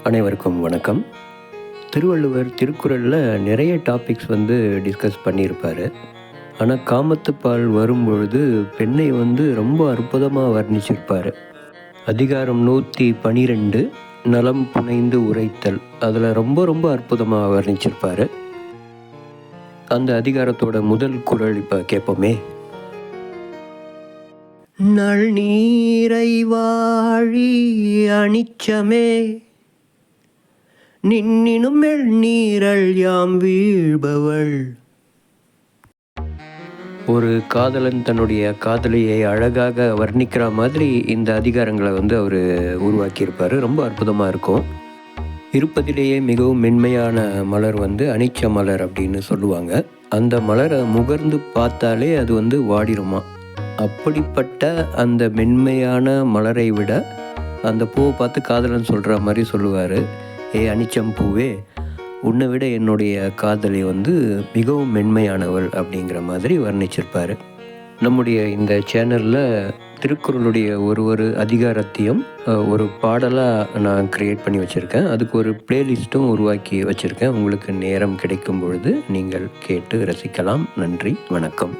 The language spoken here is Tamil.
அனைவருக்கும் வணக்கம். திருவள்ளுவர் திருக்குறளில் நிறைய டாபிக்ஸ் டிஸ்கஸ் பண்ணியிருப்பார். ஆனால் காமத்துப்பால் வரும்பொழுது பெண்ணை ரொம்ப அற்புதமாக வர்ணிச்சிருப்பார். அதிகாரம் 112 நலம் புனைந்து உரைத்தல், அதில் ரொம்ப ரொம்ப அற்புதமாக வர்ணிச்சிருப்பார். அந்த அதிகாரத்தோட முதல் குறள் இப்போ கேட்போமே. நள் நீரை வாழி அனிச்சமே நின்னினும் நீரல் யாம் வீழ்பவள். ஒரு காதலன் தன்னுடைய காதலியை அழகாக வர்ணிக்கிற மாதிரி இந்த அதிகாரங்களை அவர் உருவாக்கியிருப்பார். ரொம்ப அற்புதமாக இருக்கும். இருப்பதிலேயே மிகவும் மென்மையான மலர் அனிச்ச மலர் அப்படின்னு சொல்லுவாங்க. அந்த மலரை முகர்ந்து பார்த்தாலே அது வாடிருமா. அப்படிப்பட்ட அந்த மென்மையான மலரை விட அந்த பூவை பார்த்து காதலன் சொல்கிற மாதிரி சொல்லுவார். ஏ அனிச்சம் பூவே, உன்னை விட என்னுடைய காதலி மிகவும் மென்மையானவள் அப்படிங்கிற மாதிரி வர்ணிச்சிருப்பார். நம்முடைய இந்த சேனலில் திருக்குறளுடைய ஒரு அதிகாரத்தையும் ஒரு பாடலாக நான் க்ரியேட் பண்ணி வச்சுருக்கேன். அதுக்கு ஒரு ப்ளேலிஸ்ட்டும் உருவாக்கி வச்சுருக்கேன். உங்களுக்கு நேரம் கிடைக்கும் பொழுது நீங்கள் கேட்டு ரசிக்கலாம். நன்றி, வணக்கம்.